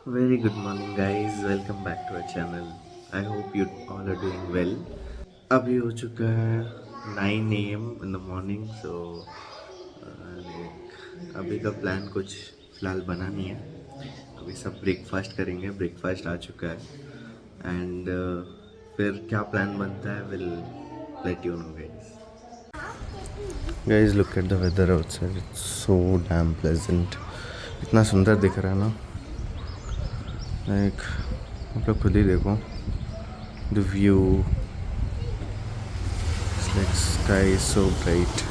Very good morning, guys. Welcome back to our channel. I hope you all are doing well. अभी हो चुका है 9 a.m. in the morning, so अभी का plan कुछ फ़िलहाल बना नहीं है. अभी सब ब्रेकफास्ट करेंगे. ब्रेकफास्ट आ चुका है एंड फिर क्या प्लान बनता है will let you know guys. Guys, look at the weather outside. It's so damn pleasant. इतना सुंदर दिख रहा है ना. Like आप लोग खुद ही देखो. The view. It's like sky is so bright.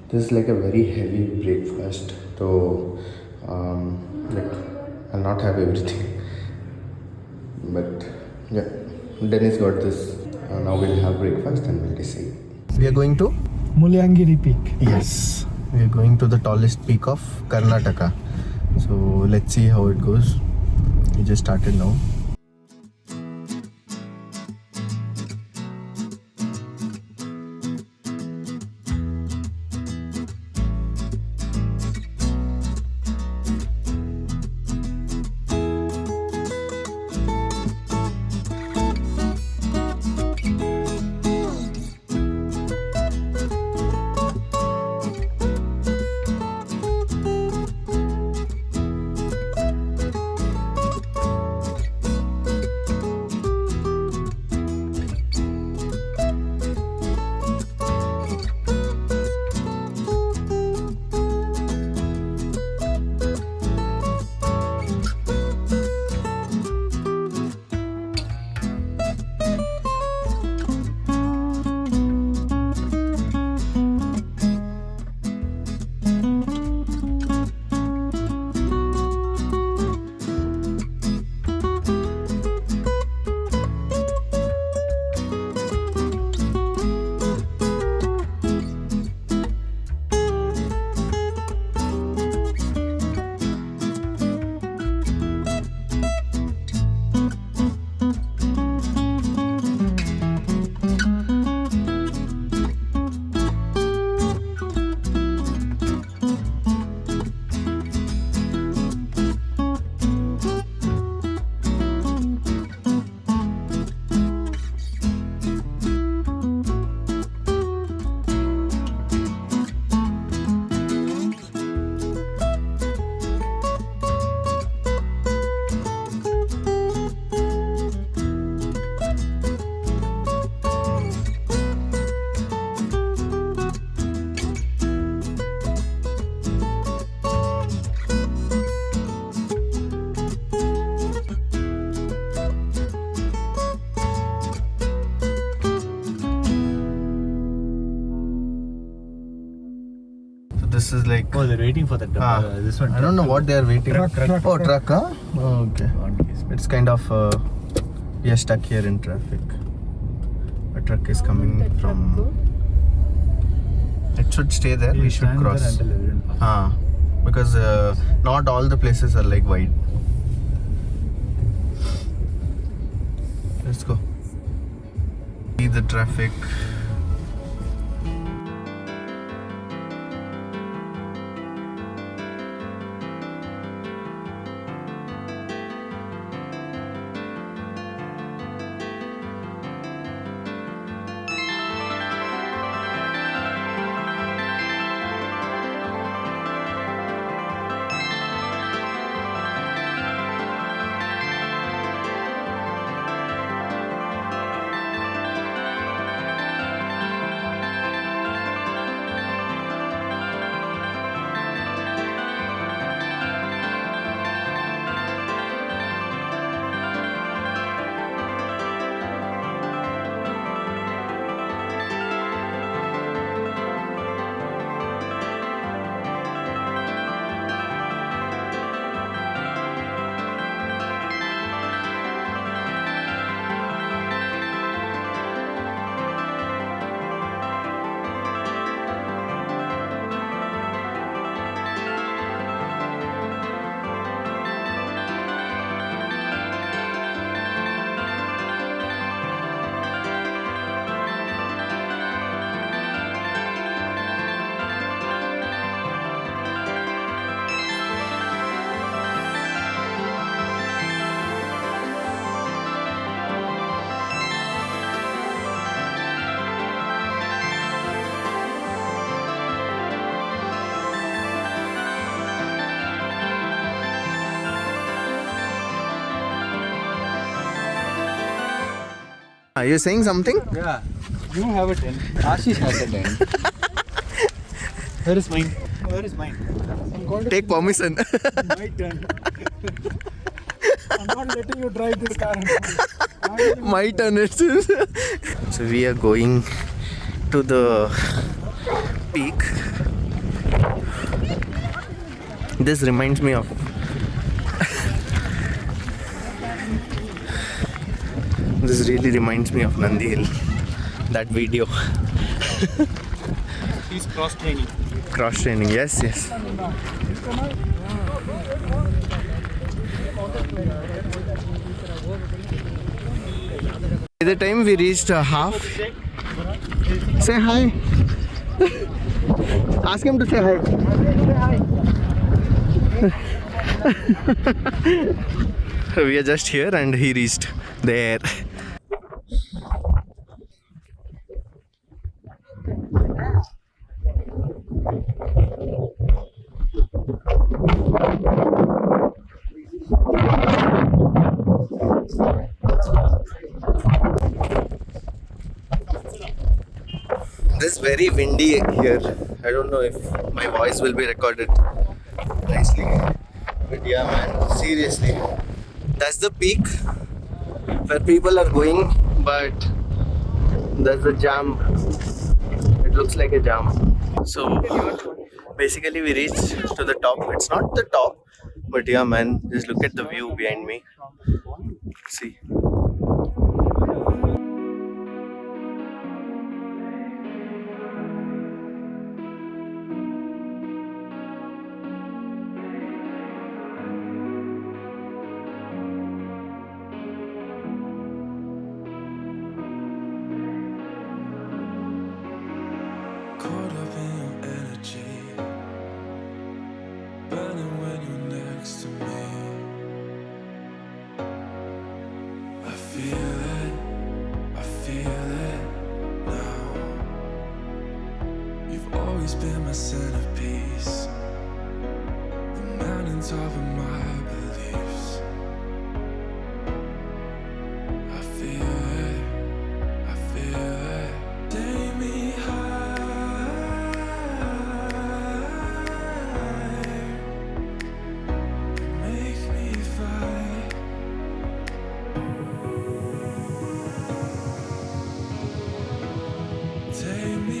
This is like a very heavy breakfast. So like I'll not have everything. But yeah, Dennis got this. Now we'll have breakfast and we'll decide. We are going to? Mullayanagiri peak. Yes, we are going to the tallest peak of Karnataka. So let's see how it goes. We just started now. This is like. Oh, they're waiting for that. This one. I don't know what they are waiting. Truck. Oh, truck, huh? Oh, okay. It's kind of. We are stuck here in traffic. A truck is coming from. It should stay there. We should cross. Because not all the places are like wide. Let's go. See the traffic. Are you saying something? Yeah. You have a tent. Ashish has a tent. Where is mine? Where is mine? I'm going to Take permission. my turn. I'm not letting you drive this car. My turn it is. So we are going to the peak. This reminds me of this really reminds me of Nandi Hill, that video. He's cross training. Cross training, yes, yes. By the time we reached half, say hi. Ask him to say hi. We are just here and he reached there. This is very windy here. I don't know if my voice will be recorded nicely. But yeah, man, seriously. That's the peak where people are going, but there's a jam. It looks like a jam. So basically we reached to the top. It's not the top, but yeah, man, just look at the view behind me. See. Caught up in your energy, burning when you're next to me. I feel it now. You've always been my centerpiece, the mountaintop of my beliefs. I feel it. Take me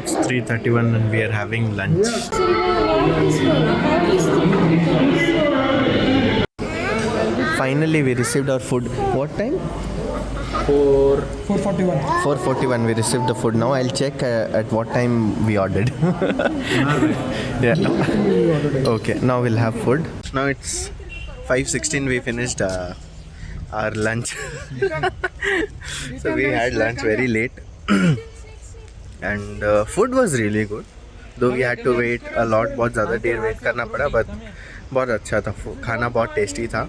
It's 3:31 and we are having lunch. Finally we received our food. What time? 4:41. 4:41 we received the food. Now I'll check at what time we ordered. Yeah. Okay, now we'll have food. Now it's 5:16. We finished our lunch. So we had lunch very late, and food was really good. Though we had to wait a lot, बहुत ज़्यादा देर wait करना पड़ा, but बहुत अच्छा था. खाना बहुत tasty था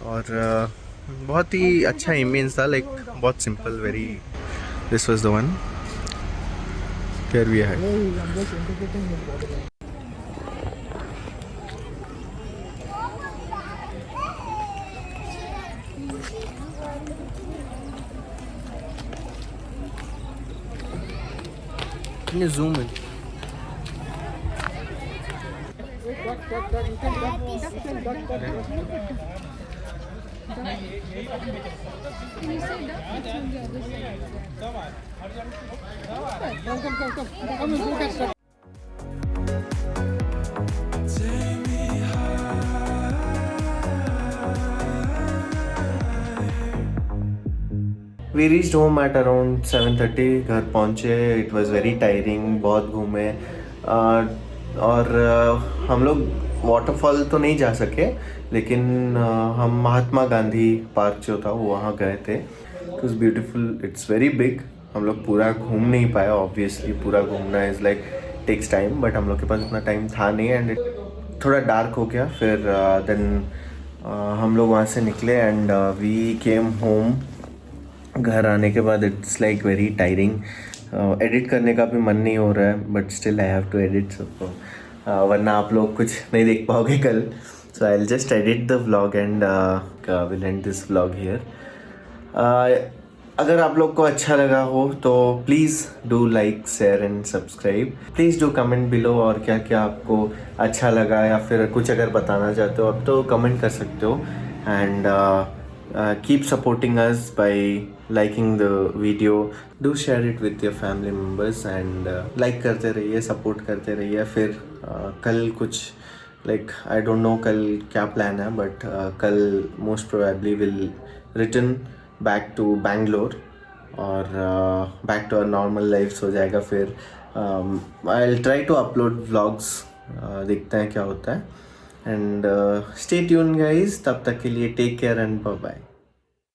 और बहुत ही अच्छा एम्बियंस था. लाइक बहुत simple, very. This was the one. Here we had. I'm just interpreting his body. Can you zoom in? Take me We reached home at around 7:30. घर पहुँचे. It was very tiring. बहुत घूमे और हम लोग waterfall तो नहीं जा सके, लेकिन हम महात्मा गांधी पार्क जो था वो वहाँ गए थे. It was beautiful. It's very big. हम लोग पूरा घूम नहीं पाए. ऑब्वियसली पूरा घूमना is like takes time, but हम लोग के पास इतना टाइम था नहीं एंड थोड़ा डार्क हो गया. फिर देन हम लोग वहाँ से निकले एंड वी केम होम. घर आने के बाद it's like very tiring. Edit करने का भी मन नहीं हो रहा है, but still I have to edit सबको, वरना आप लोग कुछ नहीं देख पाओगे कल. So I will just edit the vlog and will end this vlog here. अगर आप लोग को अच्छा लगा हो तो please do like, share and subscribe. Please do comment below और क्या क्या आपको अच्छा लगा, या फिर कुछ अगर बताना चाहते हो आप तो कमेंट कर सकते हो. And keep supporting us by liking the video. Do share it with your family members and like करते रहिए, support करते रहिए. फिर कल कुछ like I don't know कल क्या plan है, but कल most probably will return back to Bangalore और back to our normal lives हो जाएगा. फिर I'll try to upload vlogs. देखते हैं क्या होता है. And stay tuned guys. तब तक के लिए take care and bye bye.